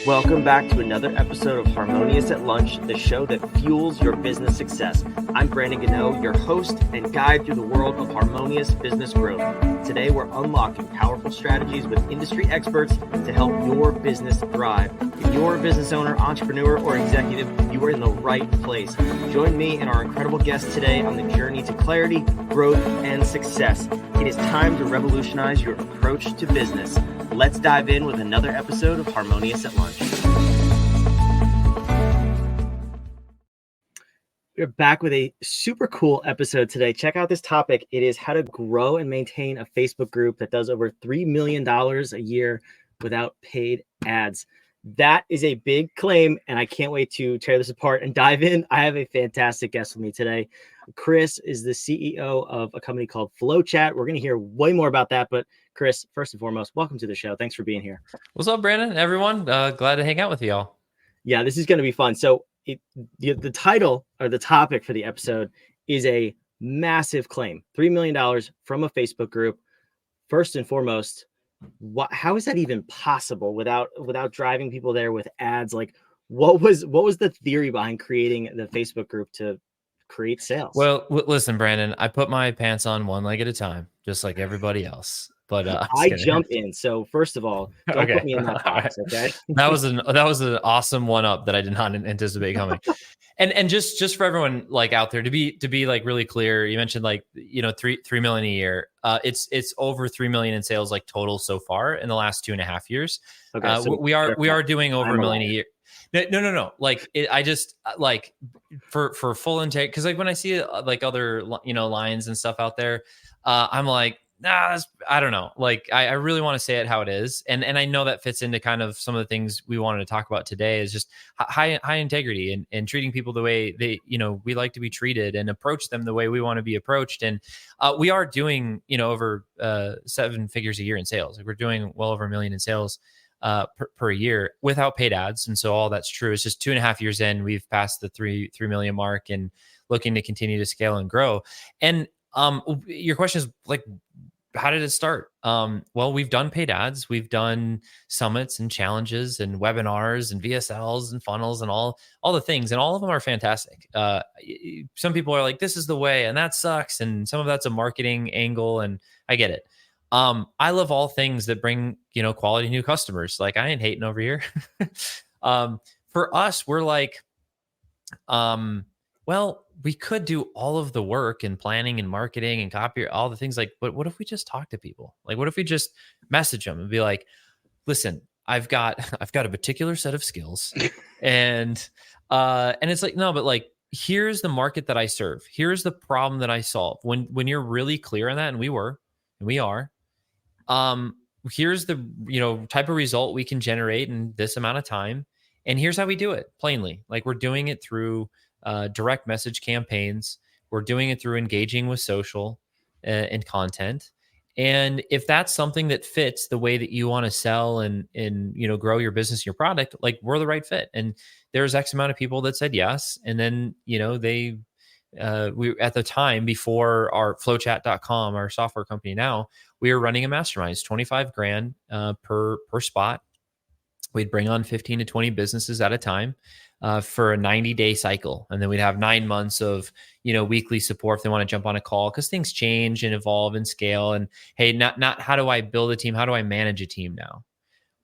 Welcome back to another episode of Harmonious at Lunch, the show that fuels your business success. I'm Brandon Gano, your host and guide through the world of harmonious business growth. Today, we're unlocking powerful strategies with industry experts to help your business thrive. If you're a business owner, entrepreneur, or executive, you are in the right place. Join me and our incredible guests today on the journey to clarity, growth, and success. It is time to revolutionize your approach to business. Let's dive in with another episode of Harmonious at Lunch. We're back with a super cool episode today. Check out this topic. It is how to grow and maintain a Facebook group that does over $3 million a year without paid ads. That is a big claim, and I can't wait to tear this apart and dive in. I have a fantastic guest with me today. Chris is the CEO of a company called FlowChat. We're going to hear way more about that, but Chris, first and foremost, welcome to the show. Thanks for being here. What's up, Brandon? Everyone, glad to hang out with y'all. Yeah, this is going to be fun. So the title or the topic for the episode is a massive claim, $3 million from a Facebook group. First and foremost, how is that even possible without driving people there with ads? Like, what was the theory behind creating the Facebook group to create sales? Well, listen, Brandon, I put my pants on one leg at a time, just like everybody else. But I jump in. So first of all, don't put me in that box. Okay. That was an awesome one up that I did not anticipate coming. And just for everyone like out there to be like really clear, you mentioned like, you know, 3 million a year. It's over 3 million in sales like total so far in the last 2.5 years. Okay, so we are doing over $1 million a year. No. Like I just like for full intake, because like when I see like other lines and stuff out there, I'm like, nah, I don't know. Like I really want to say it how it is, and I know that fits into kind of some of the things we wanted to talk about today is just high integrity and treating people the way we like to be treated and approach them the way we want to be approached. And we are doing over 7 figures a year in sales. Like we're doing well over $1 million in sales per year without paid ads. And so all that's true. It's just 2.5 years in, we've passed the 3 million mark and looking to continue to scale and grow. And your question is like, how did it start? Well, we've done paid ads, we've done summits and challenges and webinars and VSLs and funnels and all the things, and all of them are fantastic. Some people are like, this is the way, and that sucks, and some of that's a marketing angle, and I get it. I love all things that bring quality new customers. Like I ain't hating over here. For us, we're like, well, we could do all of the work and planning and marketing and copy, all the things, like, but what if we just talk to people? Like, what if we just message them and be like, listen, I've got a particular set of skills and it's like, no, but like, here's the market that I serve. Here's the problem that I solve. When you're really clear on that, and we are, here's the, type of result we can generate in this amount of time. And here's how we do it plainly. Like we're doing it through direct message campaigns. We're doing it through engaging with social and content. And if that's something that fits the way that you want to sell and grow your business, your product, like we're the right fit. And there's X amount of people that said yes. And then, we at the time before our flowchat.com, our software company now, we were running a mastermind. It's $25,000 per spot. We'd bring on 15 to 20 businesses at a time for a 90-day cycle. And then we'd have 9 months of, weekly support if they want to jump on a call, because things change and evolve and scale. And hey, not how do I build a team? How do I manage a team now?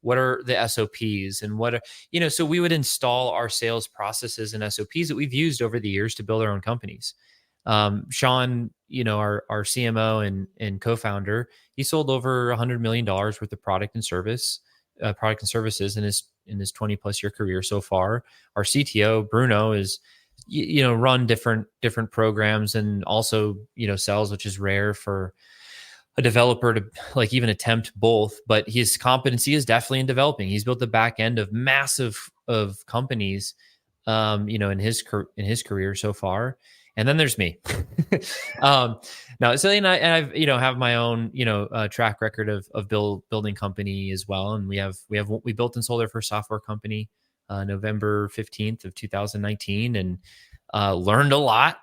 What are the SOPs and what are, so we would install our sales processes and SOPs that we've used over the years to build our own companies. Sean, our CMO and co-founder, he sold over $100 million worth of product and services in his 20 plus year career so far. Our CTO Bruno is, run different programs and also, sells, which is rare for a developer to like even attempt both, but his competency is definitely in developing. He's built the back end of massive of companies, in his career so far. And then there's me. Now, so I've have my own track record of building company as well, and we built and sold our first software company November 15th of 2019, and learned a lot.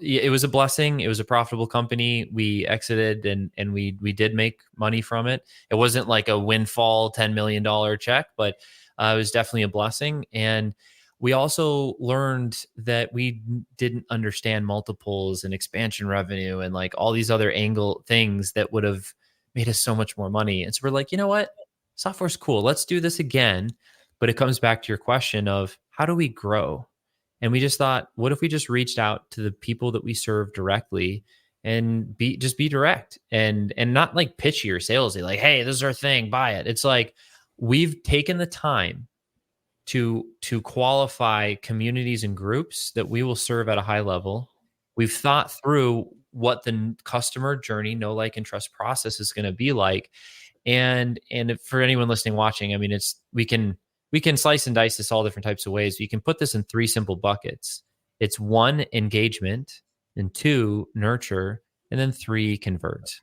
It was a blessing. It was a profitable company. We exited and we did make money from it. It wasn't like a windfall $10 million check, but It was definitely a blessing. And we also learned that we didn't understand multiples and expansion revenue and like all these other angle things that would have made us so much more money. And so we're like, you know what? Software's cool. Let's do this again. But it comes back to your question of how do we grow? And we just thought, what if we just reached out to the people that we serve directly and be direct and not like pitchy or salesy, like, hey, this is our thing, buy it. It's like we've taken the time to qualify communities and groups that we will serve at a high level. We've thought through what the customer journey, know, like, and trust process is going to be like. And for anyone listening, watching, I mean, we can slice and dice this all different types of ways. You can put this in three simple buckets. It's one, engagement, and two, nurture, and then three, convert.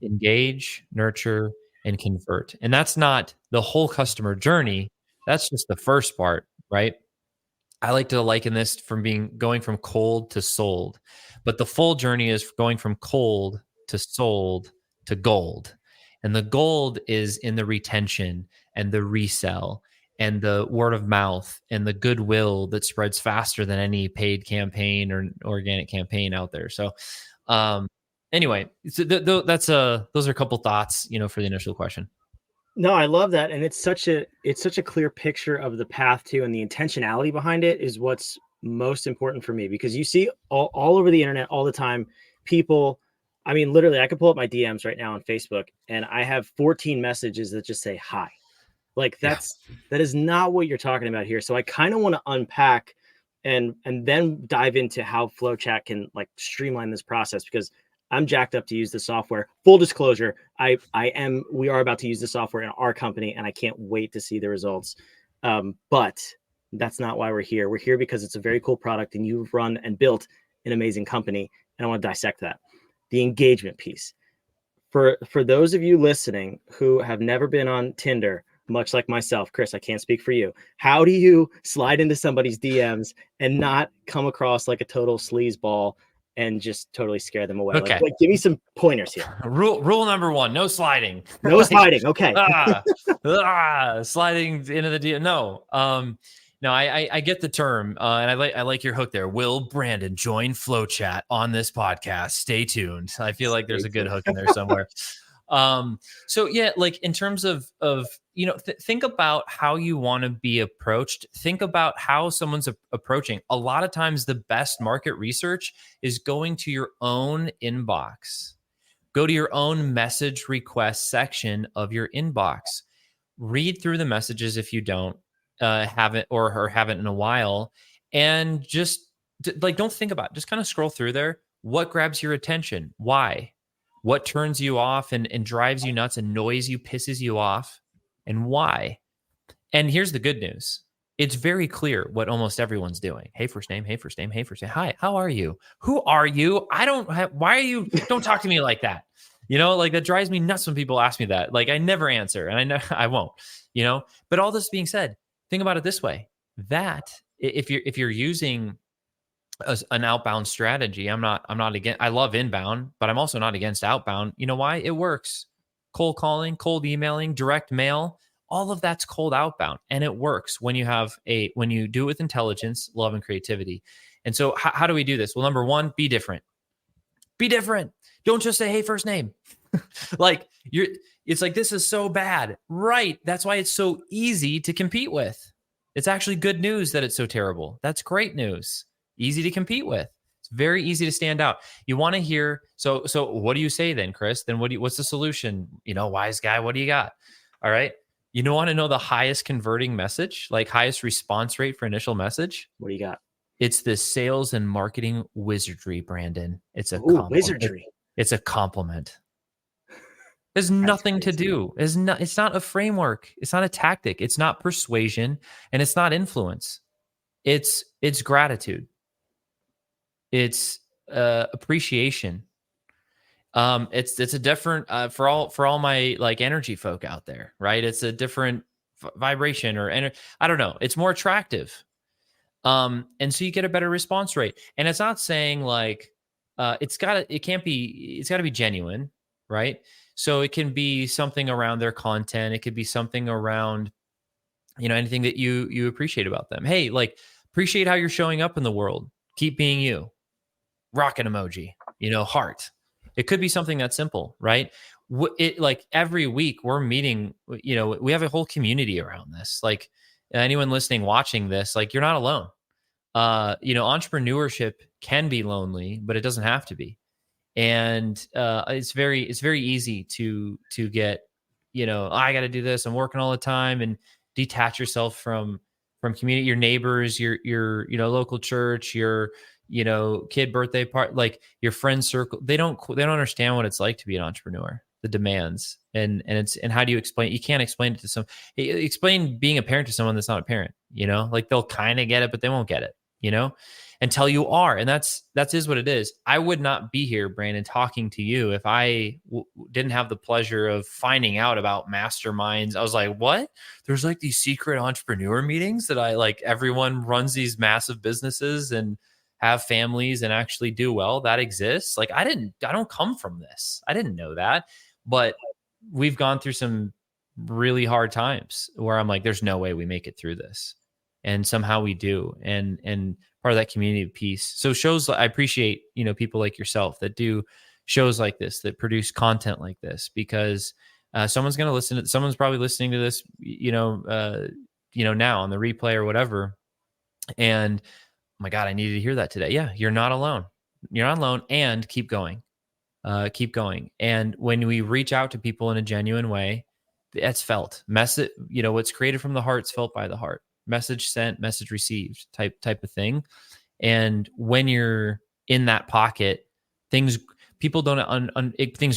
Engage, nurture, and convert. And that's not the whole customer journey. That's just the first part, right? I like to liken this from going from cold to sold, but the full journey is going from cold to sold to gold. And the gold is in the retention and the resell and the word of mouth and the goodwill that spreads faster than any paid campaign or organic campaign out there. So, anyway, so those are a couple thoughts, for the initial question. No, I love that, and it's such a clear picture of the path to, and the intentionality behind it is what's most important for me, because you see all over the internet all the time people. I mean, literally, I could pull up my DMs right now on Facebook, and I have 14 messages that just say hi. Like Yeah. that is not what you're talking about here. So I kind of want to unpack and then dive into how FlowChat can like streamline this process, because I'm jacked up to use the software. Full disclosure, we are about to use the software in our company, and I can't wait to see the results. But that's not why we're here. We're here because it's a very cool product, and you've run and built an amazing company, and I want to dissect that. The engagement piece. For those of you listening who have never been on Tinder, much like myself, Chris, I can't speak for you. How do you slide into somebody's DMs and not come across like a total sleazeball and just totally scare them away? Okay. Like give me some pointers here. Rule number one: no sliding. No sliding. Okay. Sliding into the deal. No. No, I get the term, and I like your hook there. Will Brandon join FlowChat on this podcast? Stay tuned. I feel like there's a good hook in there somewhere. So yeah, like in terms of think about how you want to be approached. Think about how someone's approaching. A lot of times the best market research is going to your own inbox. Go to your own message request section of your inbox. Read through the messages if you don't haven't or haven't in a while, and just don't think about it. Just kind of scroll through there. What grabs your attention? Why? What turns you off and drives you nuts, annoys you, pisses you off, and why? And here's the good news. It's very clear what almost everyone's doing. Hey, first name. Hey, first name. Hey, first name. Hi, how are you? Who are you? Why are you? Don't talk to me like that. Like that drives me nuts when people ask me that. Like I never answer, and I know I won't. But all this being said, think about it this way: that if you're using an outbound strategy, I'm not against. I love inbound, but I'm also not against outbound. You know why? It works. Cold calling, cold emailing, direct mail, all of that's cold outbound, and it works when you do it with intelligence, love, and creativity. And so, how do we do this? Well, number one, be different. Be different. Don't just say, "Hey, first name." It's like, this is so bad, right? That's why it's so easy to compete with. It's actually good news that it's so terrible. That's great news. Easy to compete with. It's very easy to stand out. You want to hear. So what do you say then, Chris? Then what's the solution? Wise guy, what do you got? All right. You want to know the highest converting message, like highest response rate for initial message? What do you got? It's the sales and marketing wizardry, Brandon. It's a wizardry. It's a compliment. There's nothing to do. It's not a framework. It's not a tactic. It's not persuasion, and it's not influence. It's gratitude. It's appreciation. It's a different for all my like energy folk out there, right? It's a different vibration or I don't know. It's more attractive. And so you get a better response rate. And it's not saying like it's got to be genuine, right? So it can be something around their content. It could be something around anything that you appreciate about them. Hey, like, appreciate how you're showing up in the world. Keep being you. Rocket emoji, heart. It could be something that simple, right? It, like, every week we're meeting, we have a whole community around this. Like, anyone listening, watching this, like, you're not alone. Entrepreneurship can be lonely, but it doesn't have to be. And it's very easy to get, I got to do this, I'm working all the time, and detach yourself from community, your neighbors, your local church, your kid birthday party, like your friend circle. They don't understand what it's like to be an entrepreneur, the demands, and how do you explain? You can't explain it to explain being a parent to someone that's not a parent. Like, they'll kind of get it, but they won't get it. Until you are. And that's is what it is. I would not be here, Brandon, talking to you if I didn't have the pleasure of finding out about masterminds. I was like, what? There's like these secret entrepreneur meetings that everyone runs these massive businesses and have families and actually do well. That exists. Like, I don't come from this. I didn't know that. But we've gone through some really hard times where I'm like, there's no way we make it through this. And somehow we do. And part of that community piece. So shows, I appreciate, people like yourself that do shows like this, that produce content like this, because someone's going to listen to, someone's probably listening to this, now on the replay or whatever. And oh my God, I needed to hear that today. Yeah. You're not alone. You're not alone, and keep going. Keep going. And when we reach out to people in a genuine way, that's felt. Message, what's created from the heart's felt by the heart. Message sent, message received type of thing. And when you're in that pocket, things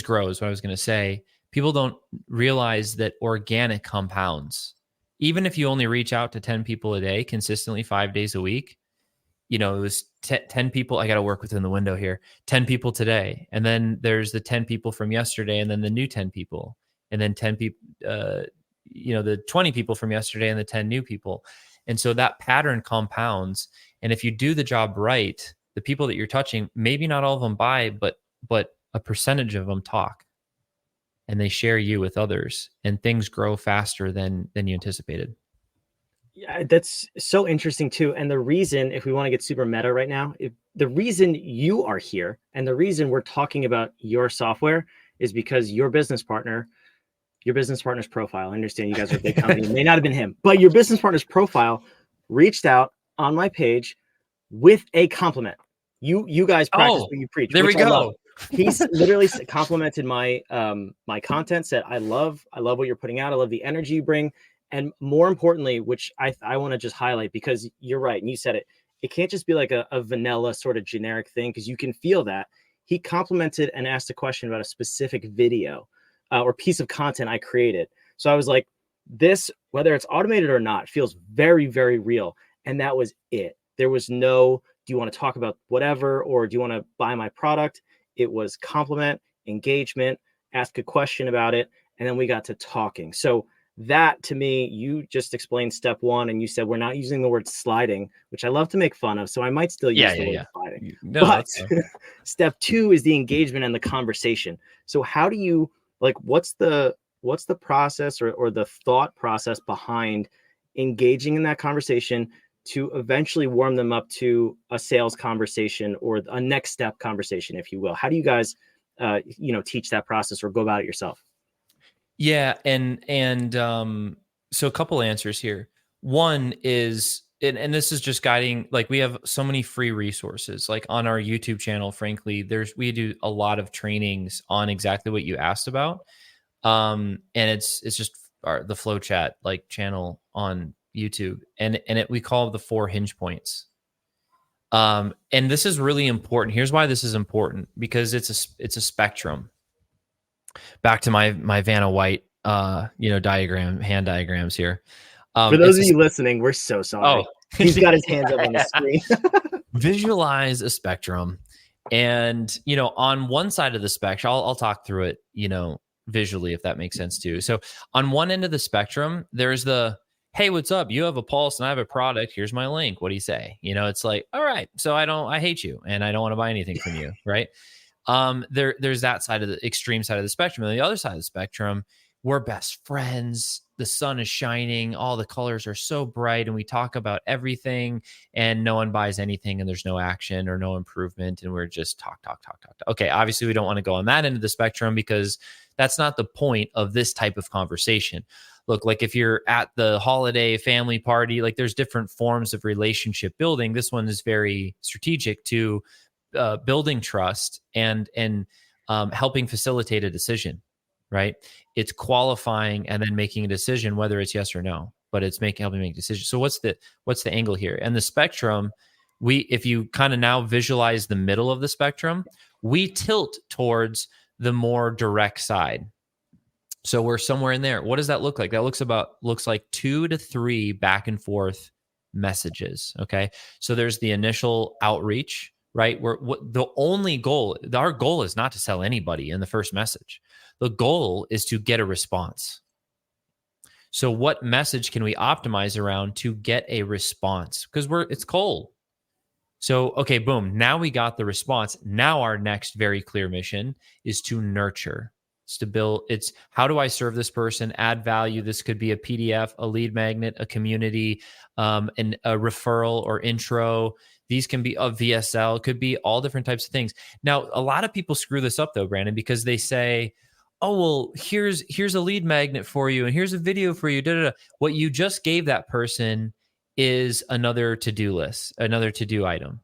grow is what I was going to say. People don't realize that organic compounds. Even if you only reach out to 10 people a day consistently 5 days a week, it was 10 people. I got to work within the window here. 10 people today. And then there's the 10 people from yesterday, and then the new 10 people, and then 10 people, the 20 people from yesterday, and the 10 new people. And so that pattern compounds. And if you do the job right, the people that you're touching, maybe not all of them buy, but a percentage of them talk, and they share you with others, and things grow faster than you anticipated. Yeah, that's so interesting too. And the reason, if we want to get super meta right now, the reason you are here and the reason we're talking about your software is because your business partner's profile, I understand you guys are a big company, it may not have been him, but your business partner's profile reached out on my page with a compliment. You guys practice what you preach. There we go. He's literally complimented my my content, said, I love what you're putting out. I love the energy you bring. And more importantly, which I want to just highlight, because you're right, and you said it, it can't just be like a vanilla sort of generic thing, because you can feel that. He complimented and asked a question about a specific video or piece of content I created. So I was like, this, whether it's automated or not, feels very, very real. And that was it. There was no, do you want to talk about whatever, or do you want to buy my product? It was compliment, engagement, ask a question about it, and then we got to talking. So that, to me, you just explained step one, and you said we're not using the word sliding, which I love to make fun of. So I might still use the word sliding. No, but step two is the engagement and the conversation. So how do you, what's the process or the thought process behind engaging in that conversation to eventually warm them up to a sales conversation or a next step conversation, if you will? How do you guys, teach that process or go about it yourself? Yeah. And so a couple answers here. One is, and this is just guiding, like, we have so many free resources, like on our YouTube channel. Frankly, we do a lot of trainings on exactly what you asked about. And it's just the Flow Chat channel on YouTube, and we call it the 4 hinge points. And this is really important. Here's why this is important, because it's a spectrum. Back to my Vanna White, hand diagrams here. For those of you listening, we're so sorry. He's got his hands up on the screen. Visualize a spectrum, and on one side of the spectrum, I'll talk through it, visually, if that makes sense too. So on one end of the spectrum, there's the, hey, what's up? You have a pulse and I have a product. Here's my link. What do you say? It's like, all right, so I hate you and I don't want to buy anything from you, right? There's that side of the extreme side of the spectrum. And the other side of the spectrum, we're best friends. The sun is shining. All the colors are so bright. And we talk about everything and no one buys anything and there's no action or no improvement. And we're just talk, talk, talk, talk. Okay. Obviously, we don't want to go on that end of the spectrum because that's not the point of this type of conversation. Look, like if you're at the holiday family party, like there's different forms of relationship building. This one is very strategic to building trust and helping facilitate a decision, right? It's qualifying and then making a decision, whether it's yes or no, but it's helping make decisions. So what's the angle here? And the spectrum, if you kind of now visualize the middle of the spectrum, we tilt towards the more direct side. So we're somewhere in there. What does that look like? That looks like 2 to 3 back and forth messages. Okay. So there's the initial outreach, right? The only goal, our goal is not to sell anybody in the first message. The goal is to get a response. So what message can we optimize around to get a response? Because it's cold. So, okay, boom. Now we got the response. Now our next very clear mission is to nurture. It's to build. It's how do I serve this person, add value? This could be a PDF, a lead magnet, a community, a referral or intro. These can be a VSL. It could be all different types of things. Now, a lot of people screw this up though, Brandon, because they say, oh, well, here's a lead magnet for you and here's a video for you. Da, da, da. What you just gave that person is another to-do list, another to-do item.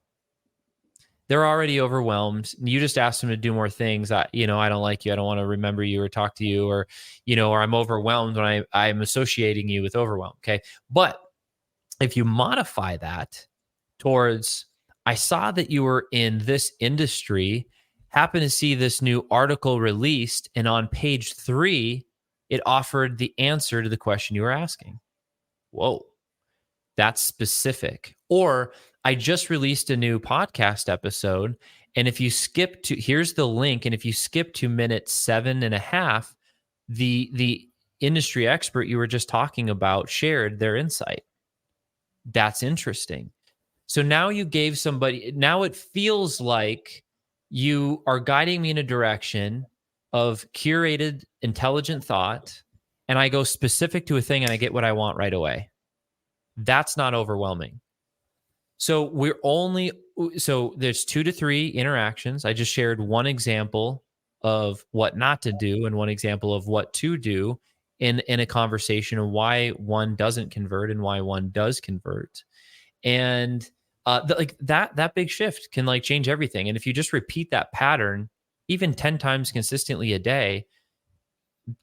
They're already overwhelmed. You just asked them to do more things. I don't like you. I don't want to remember you or talk to you, or I'm overwhelmed when I'm associating you with overwhelm. Okay. But if you modify that towards, I saw that you were in this industry, happen to see this new article released, and on page 3, it offered the answer to the question you were asking. Whoa. That's specific. Or I just released a new podcast episode. And if you skip to, here's the link. And if you skip to minute 7.5, the industry expert you were just talking about shared their insight. That's interesting. So now you gave somebody, now it feels like you are guiding me in a direction of curated, intelligent thought. And I go specific to a thing and I get what I want right away. That's not overwhelming. So there's 2 to 3 interactions. I just shared one example of what not to do and one example of what to do in a conversation of why one doesn't convert and why one does convert. And that big shift can like change everything. And if you just repeat that pattern, even 10 times consistently a day,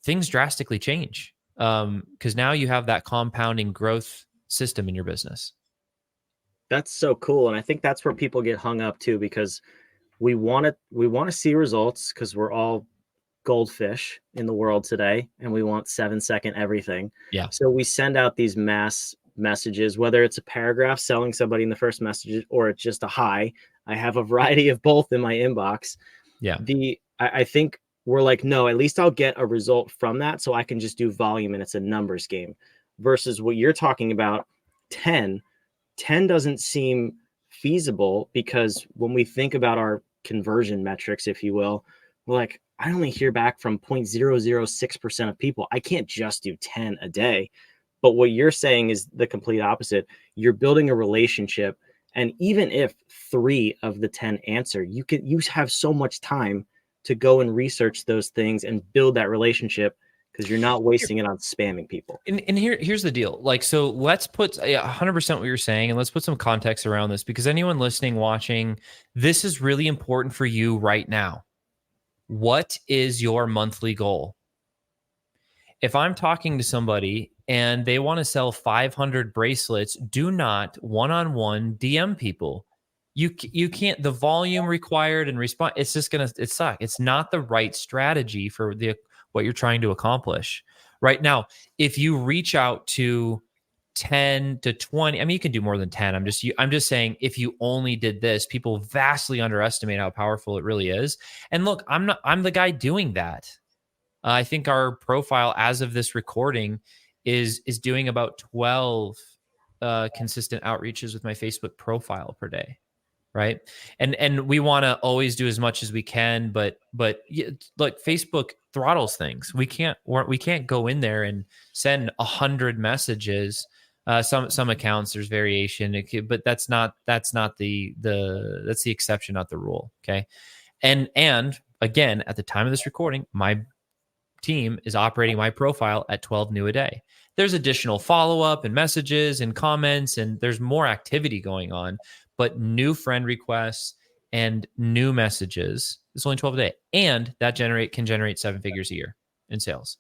things drastically change. Because now you have that compounding growth system in your business. That's so cool. And I think that's where people get hung up too, because we want to see results because we're all goldfish in the world today and we want 7-second everything. Yeah. So we send out these mass messages, whether it's a paragraph selling somebody in the first message or it's just a hi. I have a variety of both in my inbox. Yeah. I think we're like, no, at least I'll get a result from that. So I can just do volume and it's a numbers game versus what you're talking about. 10 doesn't seem feasible because when we think about our conversion metrics, if you will, we're like, I only hear back from 0.006% of people. I can't just do 10 a day. But what you're saying is the complete opposite. You're building a relationship. And even if 3 of the 10 answer, you have so much time to go and research those things and build that relationship because you're not wasting it on spamming people. And here's the deal. Like, so let's put 100% what you're saying, and let's put some context around this because anyone listening, watching, this is really important for you right now. What is your monthly goal? If I'm talking to somebody and they want to sell 500 bracelets, do not one-on-one DM people. You can't, the volume required and respond, it's just going to, it suck. It's not the right strategy for what you're trying to accomplish right now. If you reach out to 10 to 20, I mean, you can do more than 10. I'm just saying, if you only did this, people vastly underestimate how powerful it really is. And look, I'm the guy doing that. I think our profile as of this recording is doing about 12 consistent outreaches with my Facebook profile per day. right? And we want to always do as much as we can, but like Facebook throttles things. We can't go in there and send 100 messages. Some accounts there's variation, but that's not the exception, not the rule. Okay, and again, at the time of this recording, my team is operating my profile at 12 new a day. There's additional follow up and messages and comments, and there's more activity going on, but new friend requests and new messages, it's only 12 a day. And that can generate 7 figures a year in sales.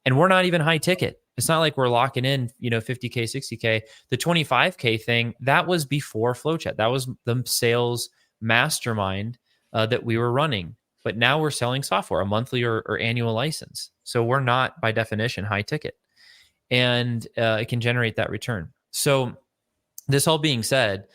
And we're not even high ticket. It's not like we're locking in, 50K, 60K. The 25K thing, that was before FlowChat. That was the sales mastermind that we were running. But now we're selling software, a monthly or annual license. So we're not, by definition, high ticket. And it can generate that return. So this all being said,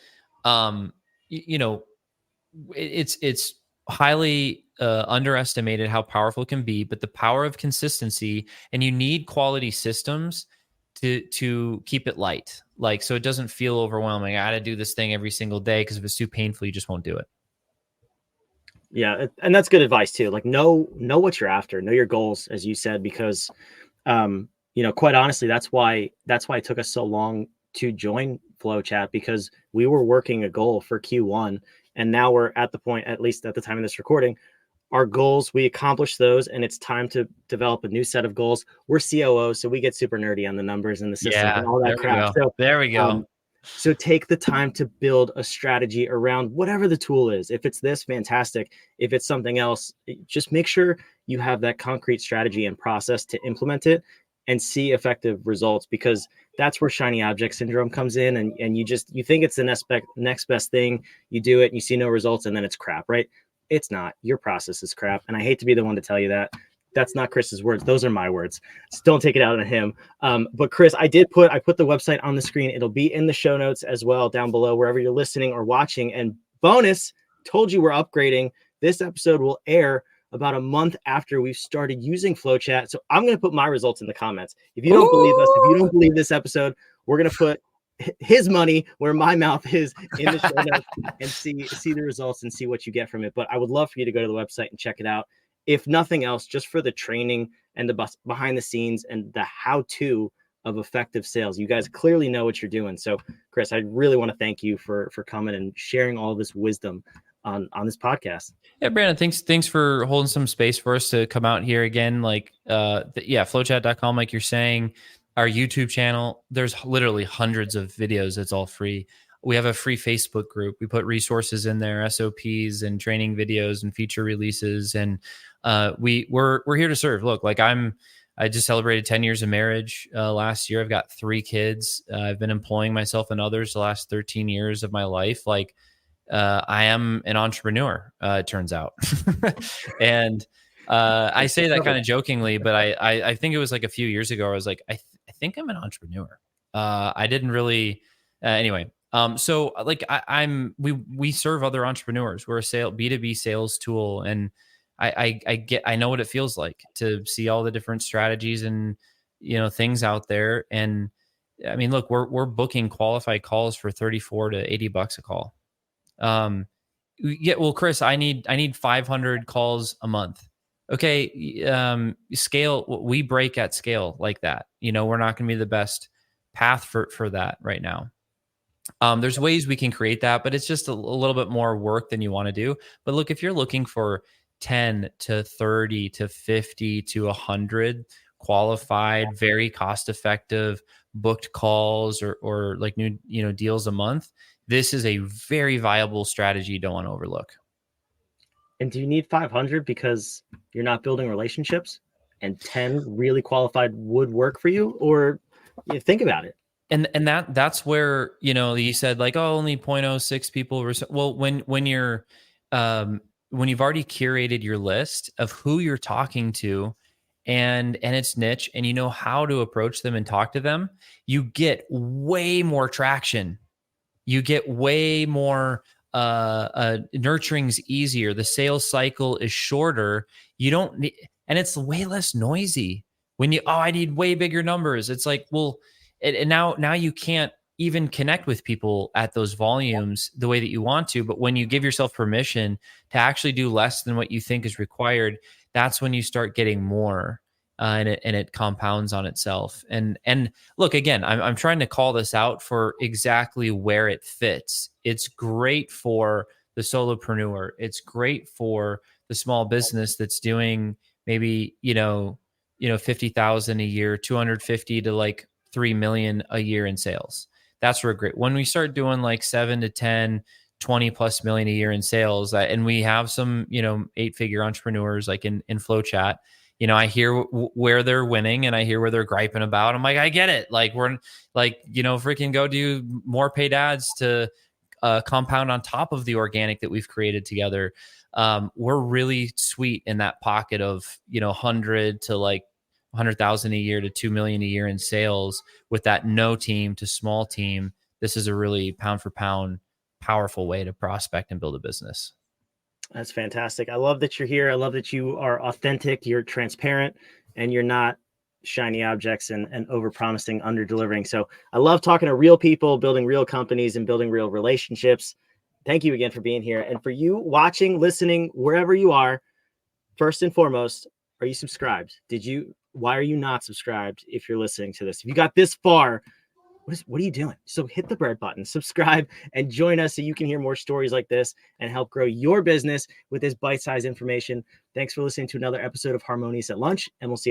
it's highly underestimated how powerful it can be, but the power of consistency, and you need quality systems to keep it light, like, so it doesn't feel overwhelming. I got to do this thing every single day, because if it's too painful, you just won't do it. Yeah, and that's good advice too. Like, know what you're after, know your goals, as you said, because quite honestly, that's why it took us so long to join FlowChat, because we were working a goal for Q1, and now we're at the point, at least at the time of this recording, our goals, we accomplished those, and it's time to develop a new set of goals. We're COOs, so we get super nerdy on the numbers and the systems and all that crap. So there we go. So take the time to build a strategy around whatever the tool is. If it's this, fantastic. If it's something else, just make sure you have that concrete strategy and process to implement it and see effective results, because that's where shiny object syndrome comes in. And you think it's the next best thing. You do it and you see no results, and then it's crap, right? It's not. Your process is crap. And I hate to be the one to tell you that. That's not Chris's words. Those are my words. So don't take it out on him. But Chris, I put the website on the screen. It'll be in the show notes as well, down below, wherever you're listening or watching. And bonus, told you we're upgrading. This episode will air about a month after we've started using FlowChat. So I'm going to put my results in the comments. If you don't believe us, if you don't believe this episode, we're going to put his money where my mouth is in the show notes and see the results and see what you get from it. But I would love for you to go to the website and check it out. If nothing else, just for the training and the behind the scenes and the how-to of effective sales. You guys clearly know what you're doing. So Chris, I really want to thank you for coming and sharing all this wisdom on this podcast. Yeah, Brandon, thanks for holding some space for us to come out here again. Like, flowchat.com, like you're saying, our YouTube channel, there's literally hundreds of videos. It's all free. We have a free Facebook group. We put resources in there, SOPs and training videos and feature releases. And we're here to serve. Look, like I just celebrated 10 years of marriage last year. I've got 3 kids. I've been employing myself and others the last 13 years of my life. Like, I am an entrepreneur, it turns out. And I say that kind of jokingly, but I think it was like a few years ago, I was like, I think I'm an entrepreneur. I didn't really, anyway. So like we serve other entrepreneurs. We're a B2B sales tool. And I know what it feels like to see all the different strategies and, things out there. And I mean, look, we're booking qualified calls for $34 to $80 a call. Yeah, well, Chris, I need 500 calls a month. Okay. Scale, we break at scale like that. We're not going to be the best path for that right now. There's ways we can create that, but it's just a little bit more work than you want to do. But look, if you're looking for 10 to 30 to 50 to 100 qualified, very cost effective booked calls or like new, deals a month, this is a very viable strategy you don't want to overlook. And do you need 500 because you're not building relationships and 10 really qualified would work for you? Or think about it. And that's where, you said like, oh, only 0.06 people. Well, when you're, when you've already curated your list of who you're talking to and its niche, and you know how to approach them and talk to them, you get way more traction. You get way more, nurturing's easier. The sales cycle is shorter. You don't need, and it's way less noisy when I need way bigger numbers. It's like, well, and now you can't, even connect with people at those volumes the way that you want to. But when you give yourself permission to actually do less than what you think is required, that's when you start getting more. And it compounds on itself. And look, again, I'm trying to call this out for exactly where it fits. It's great for the solopreneur. It's great for the small business that's doing maybe 50,000 a year, 250 to like 3 million a year in sales. That's where great. When we start doing like 7 to 10, 20 plus million a year in sales, and we have some 8-figure entrepreneurs like in Flow Chat. I hear where they're winning and I hear where they're griping about. I'm like, I get it. Like, we're like, freaking go do more paid ads to compound on top of the organic that we've created together. We're really sweet in that pocket of, 100 to like 100,000 a year to 2 million a year in sales with that no team to small team. This is a really pound for pound, powerful way to prospect and build a business. That's fantastic. I love that you're here. I love that you are authentic, you're transparent, and you're not shiny objects and over-promising, under-delivering. So I love talking to real people, building real companies, and building real relationships. Thank you again for being here. And for you watching, listening, wherever you are, first and foremost, are you subscribed? Why are you not subscribed if you're listening to this? If you got this far, what are you doing? So hit the red button, subscribe, and join us so you can hear more stories like this and help grow your business with this bite-sized information. Thanks for listening to another episode of Harmonious at Lunch, and we'll see you on the